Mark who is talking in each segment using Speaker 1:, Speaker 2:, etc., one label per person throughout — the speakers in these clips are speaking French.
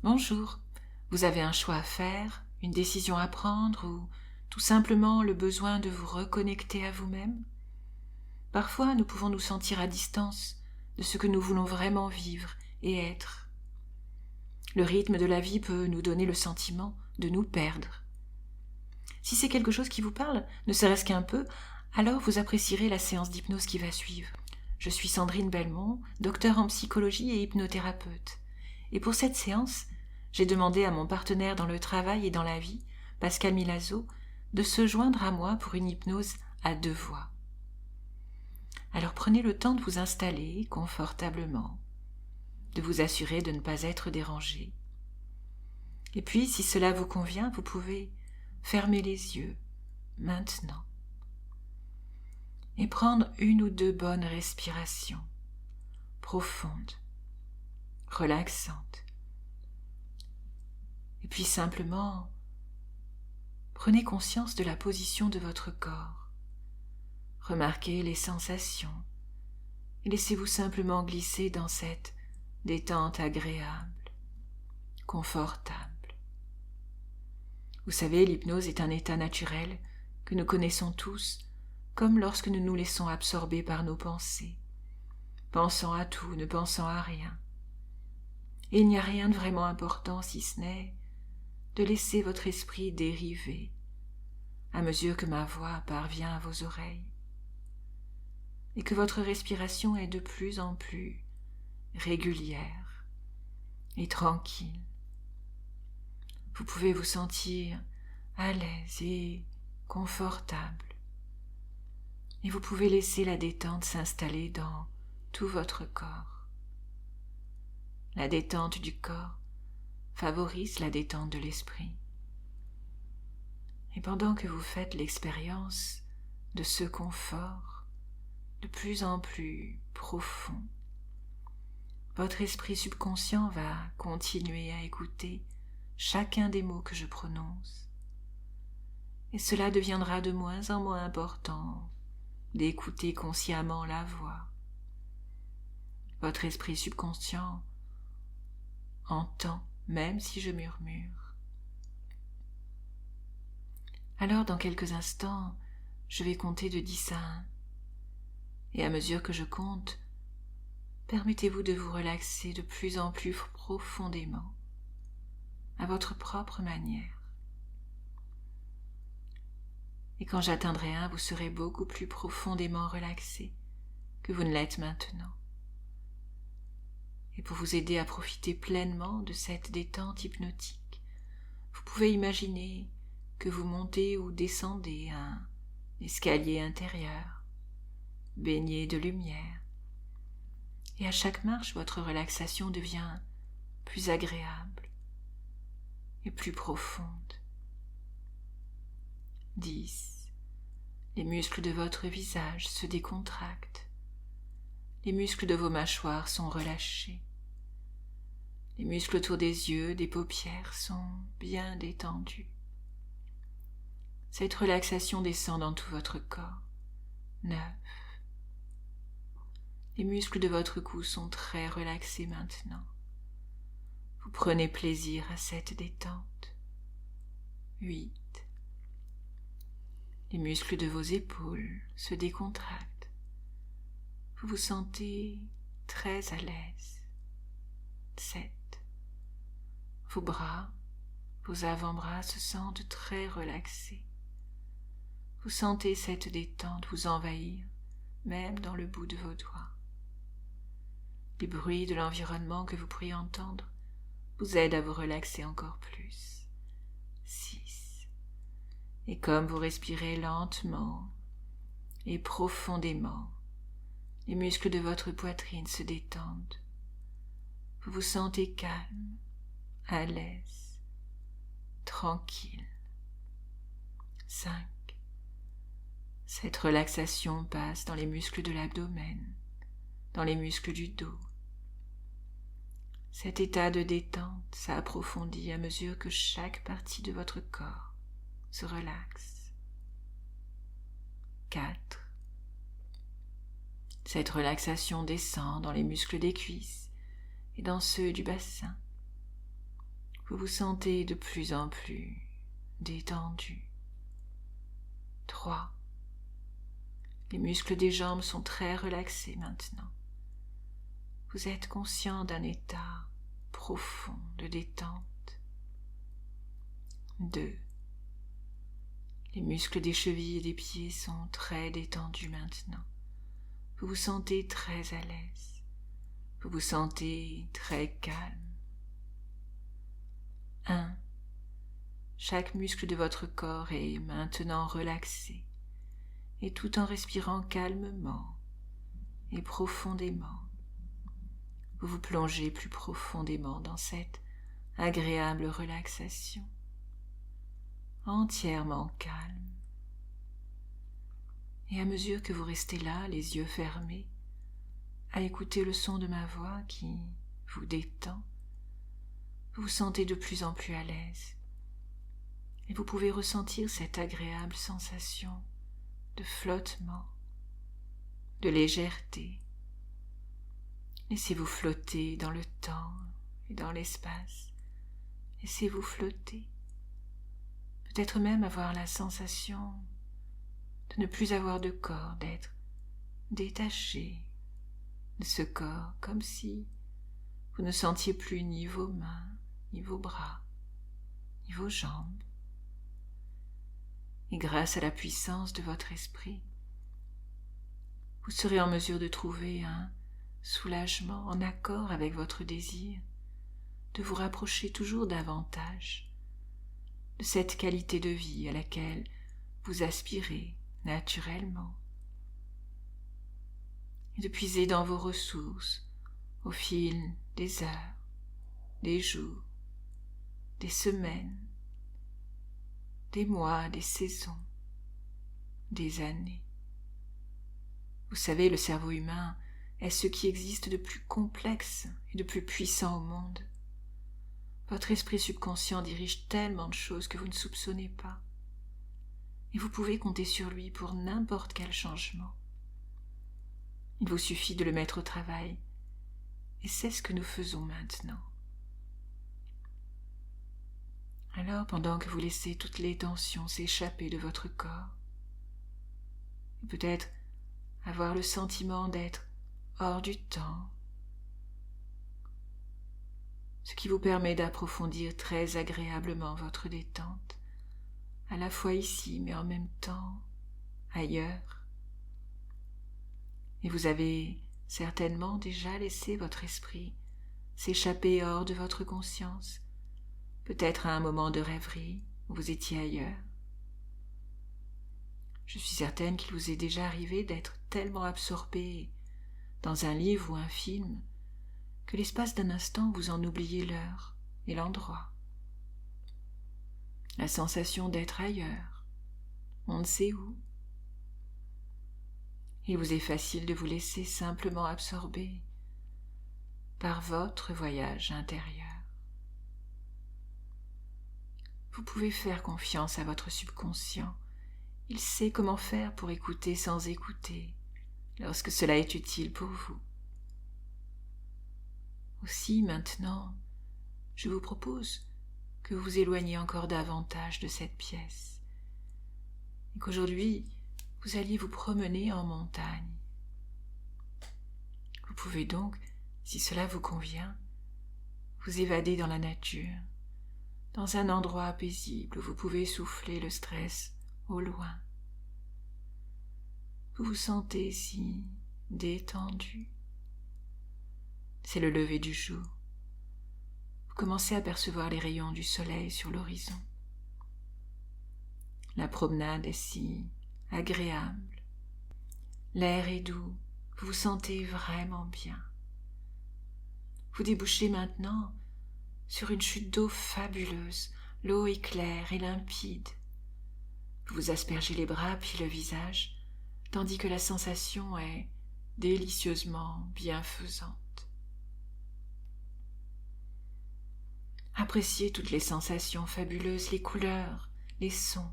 Speaker 1: Bonjour, vous avez un choix à faire, une décision à prendre ou tout simplement le besoin de vous reconnecter à vous-même? Parfois, nous pouvons nous sentir à distance de ce que nous voulons vraiment vivre et être. Le rythme de la vie peut nous donner le sentiment de nous perdre. Si c'est quelque chose qui vous parle, ne serait-ce qu'un peu, alors vous apprécierez la séance d'hypnose qui va suivre. Je suis Sandrine Belmont, docteure en psychologie et hypnothérapeute. Et pour cette séance, j'ai demandé à mon partenaire dans le travail et dans la vie, Pascal Milazzo, de se joindre à moi pour une hypnose à 2 voix. Alors prenez le temps de vous installer confortablement, de vous assurer de ne pas être dérangé. Et puis, si cela vous convient, vous pouvez fermer les yeux maintenant et prendre 1 ou 2 bonnes respirations profondes, relaxantes. Et puis simplement, prenez conscience de la position de votre corps. Remarquez les sensations et laissez-vous simplement glisser dans cette détente agréable, confortable. Vous savez, l'hypnose est un état naturel que nous connaissons tous, comme lorsque nous nous laissons absorber par nos pensées, pensant à tout, ne pensant à rien. Et il n'y a rien de vraiment important si ce n'est de laisser votre esprit dériver à mesure que ma voix parvient à vos oreilles et que votre respiration est de plus en plus régulière et tranquille. Vous pouvez vous sentir à l'aise et confortable et vous pouvez laisser la détente s'installer dans tout votre corps. La détente du corps favorise la détente de l'esprit. Et pendant que vous faites l'expérience de ce confort de plus en plus profond, votre esprit subconscient va continuer à écouter chacun des mots que je prononce. Et cela deviendra de moins en moins important d'écouter consciemment la voix. Votre esprit subconscient entend même si je murmure. Alors dans quelques instants, je vais compter de 10 à 1. Et à mesure que je compte, permettez-vous de vous relaxer de plus en plus profondément, à votre propre manière. Et quand j'atteindrai 1, vous serez beaucoup plus profondément relaxé que vous ne l'êtes maintenant. Et pour vous aider à profiter pleinement de cette détente hypnotique, vous pouvez imaginer que vous montez ou descendez un escalier intérieur, baigné de lumière. Et à chaque marche, votre relaxation devient plus agréable et plus profonde. 10. Les muscles de votre visage se décontractent. Les muscles de vos mâchoires sont relâchés. Les muscles autour des yeux, des paupières sont bien détendus. Cette relaxation descend dans tout votre corps. 9. Les muscles de votre cou sont très relaxés maintenant. Vous prenez plaisir à cette détente. 8. Les muscles de vos épaules se décontractent. Vous vous sentez très à l'aise. 7. Vos bras, vos avant-bras se sentent très relaxés. Vous sentez cette détente vous envahir, même dans le bout de vos doigts. Les bruits de l'environnement que vous pourriez entendre vous aident à vous relaxer encore plus. 6. Et comme vous respirez lentement et profondément, les muscles de votre poitrine se détendent. Vous vous sentez calme, à l'aise, tranquille. 5. Cette relaxation passe dans les muscles de l'abdomen, dans les muscles du dos. Cet état de détente s'approfondit à mesure que chaque partie de votre corps se relaxe. 4. Cette relaxation descend dans les muscles des cuisses et dans ceux du bassin. vous vous sentez de plus en plus détendu. 3. Les muscles des jambes sont très relaxés maintenant. Vous êtes conscient d'un état profond de détente. 2. Les muscles des chevilles et des pieds sont très détendus maintenant. Vous vous sentez très à l'aise. Vous vous sentez très calme. 1. Chaque muscle de votre corps est maintenant relaxé, et tout en respirant calmement et profondément, vous vous plongez plus profondément dans cette agréable relaxation, entièrement calme. Et à mesure que vous restez là, les yeux fermés, à écouter le son de ma voix qui vous détend, vous vous sentez de plus en plus à l'aise. Et vous pouvez ressentir cette agréable sensation de flottement, de légèreté. Laissez-vous flotter dans le temps et dans l'espace. Laissez-vous flotter. Peut-être même avoir la sensation de ne plus avoir de corps, d'être détaché de ce corps, comme si vous ne sentiez plus ni vos mains, ni vos bras, ni vos jambes. Et grâce à la puissance de votre esprit, vous serez en mesure de trouver un soulagement en accord avec votre désir de vous rapprocher toujours davantage de cette qualité de vie à laquelle vous aspirez naturellement, et de puiser dans vos ressources au fil des heures, des jours, des semaines, des mois, des saisons, des années. Vous savez, le cerveau humain est ce qui existe de plus complexe et de plus puissant au monde. Votre esprit subconscient dirige tellement de choses que vous ne soupçonnez pas. Et vous pouvez compter sur lui pour n'importe quel changement. Il vous suffit de le mettre au travail. Et c'est ce que nous faisons maintenant. Alors, pendant que vous laissez toutes les tensions s'échapper de votre corps, et peut-être avoir le sentiment d'être hors du temps, ce qui vous permet d'approfondir très agréablement votre détente, à la fois ici mais en même temps ailleurs. Et vous avez certainement déjà laissé votre esprit s'échapper hors de votre conscience, peut-être à un moment de rêverie où vous étiez ailleurs. Je suis certaine qu'il vous est déjà arrivé d'être tellement absorbé dans un livre ou un film que l'espace d'un instant vous en oubliez l'heure et l'endroit. La sensation d'être ailleurs, on ne sait où. Il vous est facile de vous laisser simplement absorber par votre voyage intérieur. Vous pouvez faire confiance à votre subconscient. Il sait comment faire pour écouter sans écouter, lorsque cela est utile pour vous. Aussi, maintenant, je vous propose que vous vous éloigniez encore davantage de cette pièce, et qu'aujourd'hui, vous alliez vous promener en montagne. Vous pouvez donc, si cela vous convient, vous évader dans la nature, dans un endroit paisible où vous pouvez souffler le stress au loin. Vous vous sentez si détendu. C'est le lever du jour. Vous commencez à percevoir les rayons du soleil sur l'horizon. La promenade est si agréable. L'air est doux. Vous vous sentez vraiment bien. Vous débouchez maintenant sur une chute d'eau fabuleuse. L'eau est claire et limpide. Vous vous aspergez les bras puis le visage, tandis que la sensation est délicieusement bienfaisante. Appréciez toutes les sensations fabuleuses, les couleurs, les sons,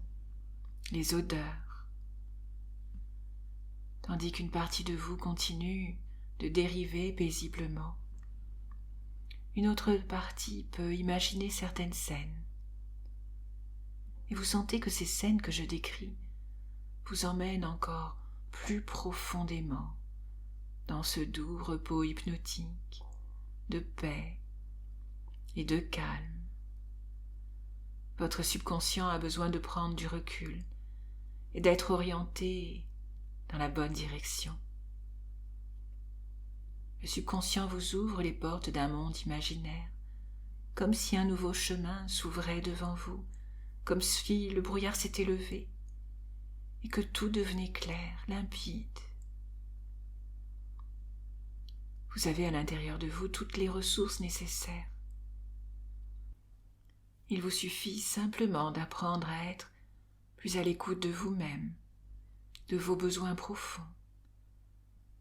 Speaker 1: les odeurs, tandis qu'une partie de vous continue de dériver paisiblement. Une autre partie peut imaginer certaines scènes. Et vous sentez que ces scènes que je décris vous emmènent encore plus profondément dans ce doux repos hypnotique de paix et de calme. Votre subconscient a besoin de prendre du recul et d'être orienté dans la bonne direction. Le subconscient vous ouvre les portes d'un monde imaginaire, comme si un nouveau chemin s'ouvrait devant vous, comme si le brouillard s'était levé et que tout devenait clair, limpide. Vous avez à l'intérieur de vous toutes les ressources nécessaires. Il vous suffit simplement d'apprendre à être plus à l'écoute de vous-même, de vos besoins profonds,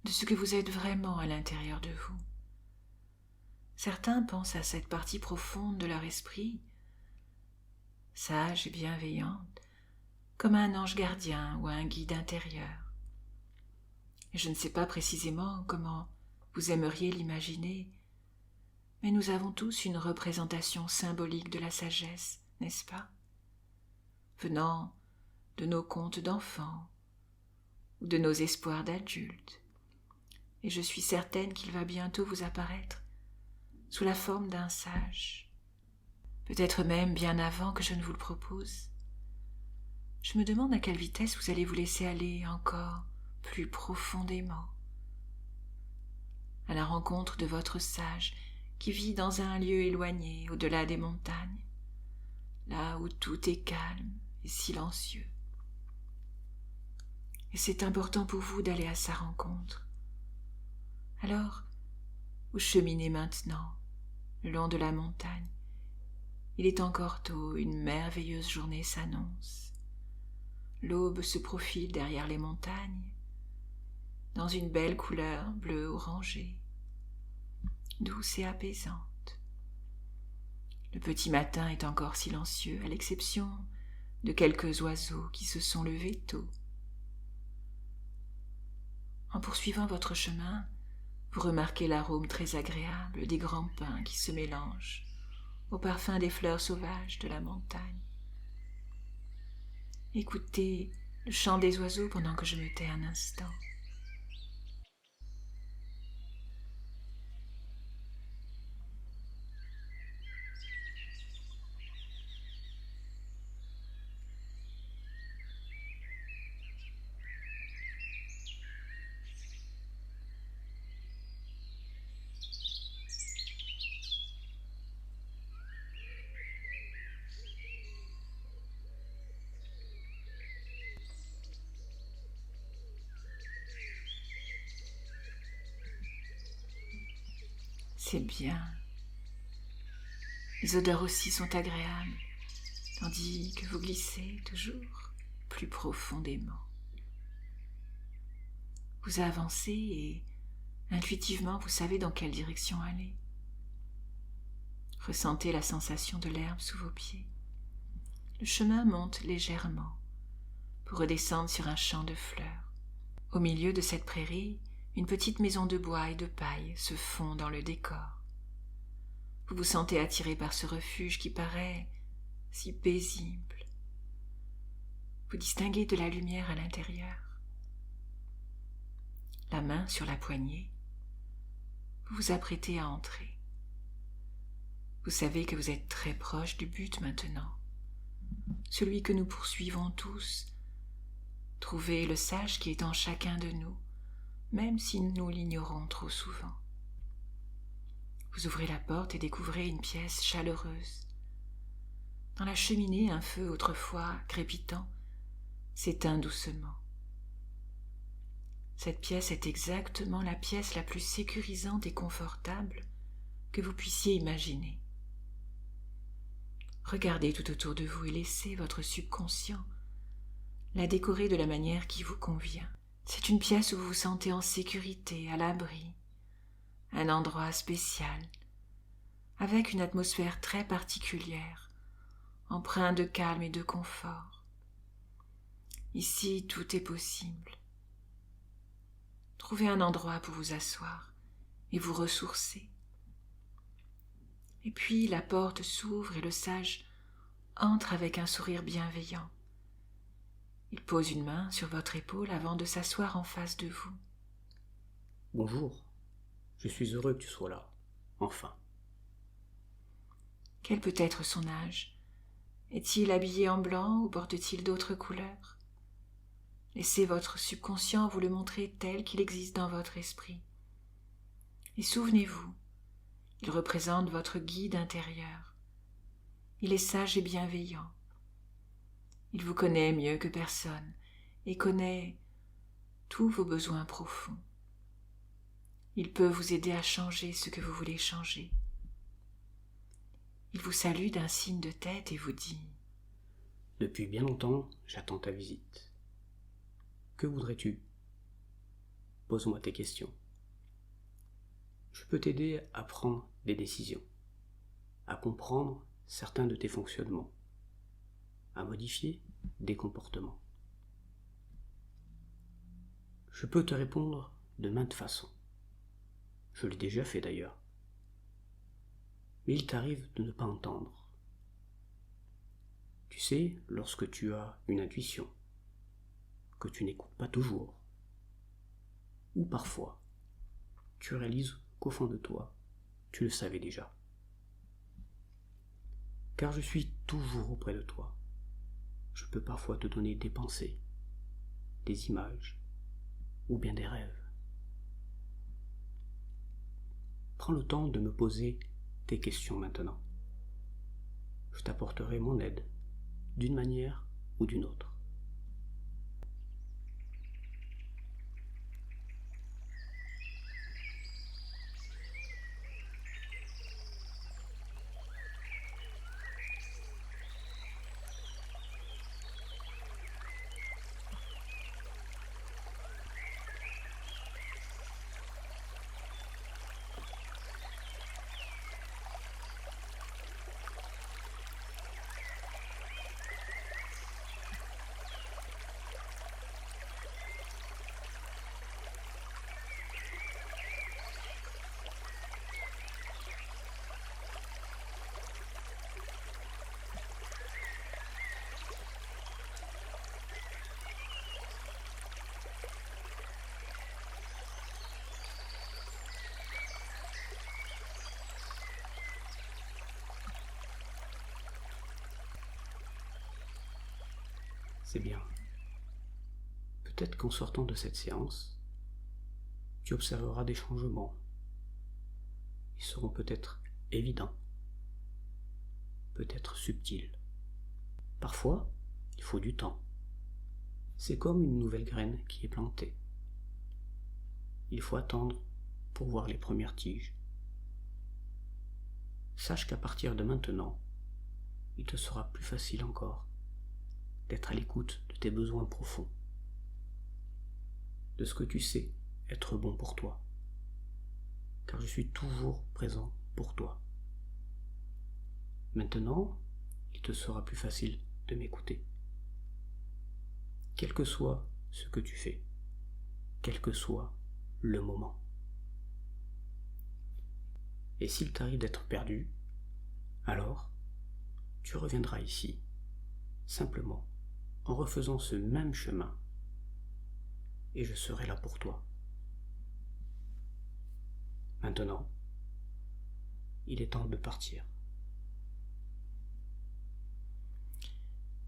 Speaker 1: de ce que vous êtes vraiment à l'intérieur de vous. Certains pensent à cette partie profonde de leur esprit, sage et bienveillante, comme à un ange gardien ou à un guide intérieur. Et je ne sais pas précisément comment vous aimeriez l'imaginer, mais nous avons tous une représentation symbolique de la sagesse, n'est-ce pas? Venant de nos contes d'enfants ou de nos espoirs d'adultes. Et je suis certaine qu'il va bientôt vous apparaître sous la forme d'un sage, peut-être même bien avant que je ne vous le propose. Je me demande à quelle vitesse vous allez vous laisser aller encore plus profondément à la rencontre de votre sage qui vit dans un lieu éloigné au-delà des montagnes, là où tout est calme et silencieux. Et c'est important pour vous d'aller à sa rencontre. Alors, vous cheminez maintenant le long de la montagne. Il est encore tôt, une merveilleuse journée s'annonce. L'aube se profile derrière les montagnes, dans une belle couleur bleu-orangé, douce et apaisante. Le petit matin est encore silencieux, à l'exception de quelques oiseaux qui se sont levés tôt. En poursuivant votre chemin, vous remarquez l'arôme très agréable des grands pins qui se mélangent au parfum des fleurs sauvages de la montagne. Écoutez le chant des oiseaux pendant que je me tais un instant. C'est bien. Les odeurs aussi sont agréables, tandis que vous glissez toujours plus profondément. Vous avancez et intuitivement vous savez dans quelle direction aller. Ressentez la sensation de l'herbe sous vos pieds. Le chemin monte légèrement pour redescendre sur un champ de fleurs. Au milieu de cette prairie, une petite maison de bois et de paille se fond dans le décor. Vous vous sentez attiré par ce refuge qui paraît si paisible. Vous distinguez de la lumière à l'intérieur. La main sur la poignée, vous vous apprêtez à entrer. Vous savez que vous êtes très proche du but maintenant, celui que nous poursuivons tous, trouver le sage qui est en chacun de nous, même si nous l'ignorons trop souvent. Vous ouvrez la porte et découvrez une pièce chaleureuse. Dans la cheminée, un feu autrefois crépitant s'éteint doucement. Cette pièce est exactement la pièce la plus sécurisante et confortable que vous puissiez imaginer. Regardez tout autour de vous et laissez votre subconscient la décorer de la manière qui vous convient. C'est une pièce où vous vous sentez en sécurité, à l'abri, un endroit spécial, avec une atmosphère très particulière, empreinte de calme et de confort. Ici, tout est possible. Trouvez un endroit pour vous asseoir et vous ressourcer. Et puis la porte s'ouvre et le sage entre avec un sourire bienveillant. Il pose une main sur votre épaule avant de s'asseoir en face de vous.
Speaker 2: Bonjour, je suis heureux que tu sois là, enfin.
Speaker 1: Quel peut être son âge? Est-il habillé en blanc ou porte-t-il d'autres couleurs? Laissez votre subconscient vous le montrer tel qu'il existe dans votre esprit. Et souvenez-vous, il représente votre guide intérieur. Il est sage et bienveillant. Il vous connaît mieux que personne et connaît tous vos besoins profonds. Il peut vous aider à changer ce que vous voulez changer. Il vous salue d'un signe de tête et vous dit
Speaker 2: « Depuis bien longtemps, j'attends ta visite. Que voudrais-tu? Pose-moi tes questions. Je peux t'aider à prendre des décisions, à comprendre certains de tes fonctionnements, à modifier des comportements. Je peux te répondre de maintes façons. Je l'ai déjà fait d'ailleurs. Mais il t'arrive de ne pas entendre. Tu sais, lorsque tu as une intuition, que tu n'écoutes pas toujours, ou parfois, tu réalises qu'au fond de toi, tu le savais déjà. Car je suis toujours auprès de toi. Je peux parfois te donner des pensées, des images, ou bien des rêves. Prends le temps de me poser tes questions maintenant. Je t'apporterai mon aide, d'une manière ou d'une autre. C'est bien. Peut-être qu'en sortant de cette séance, tu observeras des changements. Ils seront peut-être évidents, peut-être subtils. Parfois, il faut du temps. C'est comme une nouvelle graine qui est plantée. Il faut attendre pour voir les premières tiges. Sache qu'à partir de maintenant, il te sera plus facile encore d'être à l'écoute de tes besoins profonds, de ce que tu sais être bon pour toi, car je suis toujours présent pour toi. Maintenant, il te sera plus facile de m'écouter. Quel que soit ce que tu fais, quel que soit le moment. Et s'il t'arrive d'être perdu, alors tu reviendras ici, simplement en refaisant ce même chemin, et je serai là pour toi. Maintenant, il est temps de partir.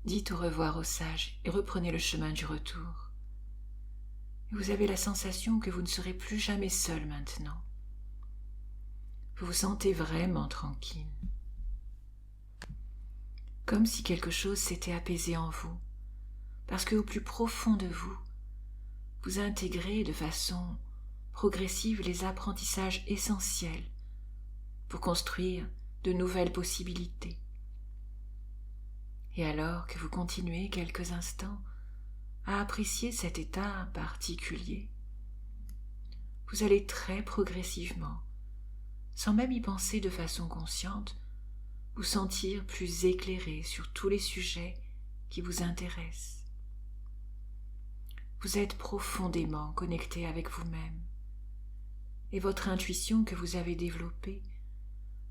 Speaker 1: Dites au revoir au sage et reprenez le chemin du retour. Et vous avez la sensation que vous ne serez plus jamais seul maintenant. Vous vous sentez vraiment tranquille. Comme si quelque chose s'était apaisé en vous, parce qu'au plus profond de vous, vous intégrez de façon progressive les apprentissages essentiels pour construire de nouvelles possibilités. Et alors que vous continuez quelques instants à apprécier cet état particulier, vous allez très progressivement, sans même y penser de façon consciente, vous sentir plus éclairé sur tous les sujets qui vous intéressent. Vous êtes profondément connecté avec vous-même, et votre intuition que vous avez développée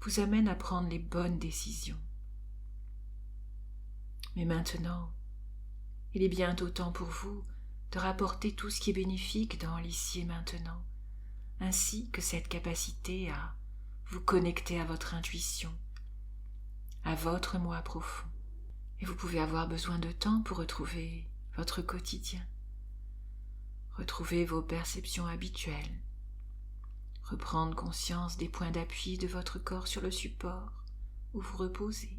Speaker 1: vous amène à prendre les bonnes décisions. Mais maintenant, il est bientôt temps pour vous de rapporter tout ce qui est bénéfique dans l'ici et maintenant, ainsi que cette capacité à vous connecter à votre intuition, à votre moi profond. Et vous pouvez avoir besoin de temps pour retrouver votre quotidien, retrouver vos perceptions habituelles, reprendre conscience des points d'appui de votre corps sur le support où vous reposez,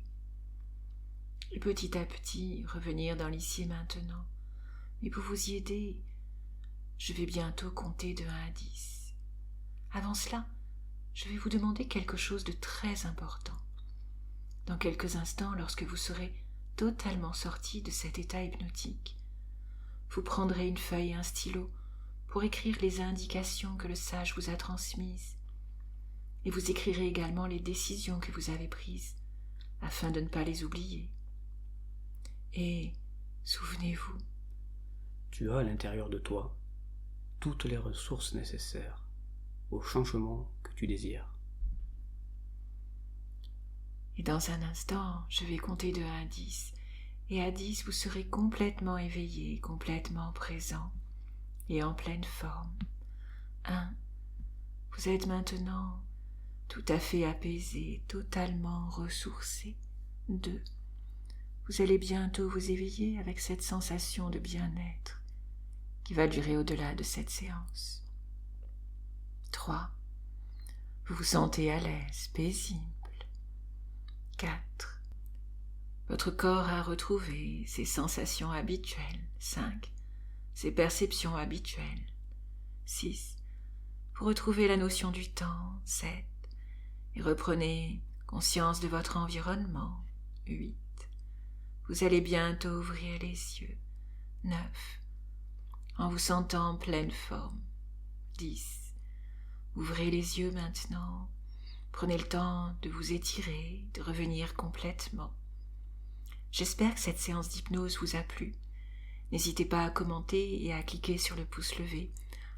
Speaker 1: et petit à petit revenir dans l'ici et maintenant. Mais pour vous y aider, je vais bientôt compter de 1 à 10. Avant cela, je vais vous demander quelque chose de très important. Dans quelques instants, lorsque vous serez totalement sorti de cet état hypnotique, vous prendrez une feuille et un stylo pour écrire les indications que le sage vous a transmises, et vous écrirez également les décisions que vous avez prises, afin de ne pas les oublier. Et souvenez-vous,
Speaker 2: tu as à l'intérieur de toi toutes les ressources nécessaires au changement que tu désires.
Speaker 1: et dans un instant, je vais compter de 1 à 10, et à 10, vous serez complètement éveillé, complètement présent et en pleine forme. 1, vous êtes maintenant tout à fait apaisé, totalement ressourcé. 2, vous allez bientôt vous éveiller avec cette sensation de bien-être qui va durer au-delà de cette séance. 3, vous vous sentez à l'aise, paisible. 4, votre corps a retrouvé ses sensations habituelles. 5, ses perceptions habituelles. 6, vous retrouvez la notion du temps. 7, et reprenez conscience de votre environnement. 8, vous allez bientôt ouvrir les yeux. 9, en vous sentant en pleine forme. 10, ouvrez les yeux maintenant. Prenez le temps de vous étirer, de revenir complètement. J'espère que cette séance d'hypnose vous a plu. N'hésitez pas à commenter et à cliquer sur le pouce levé.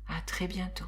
Speaker 1: À très bientôt.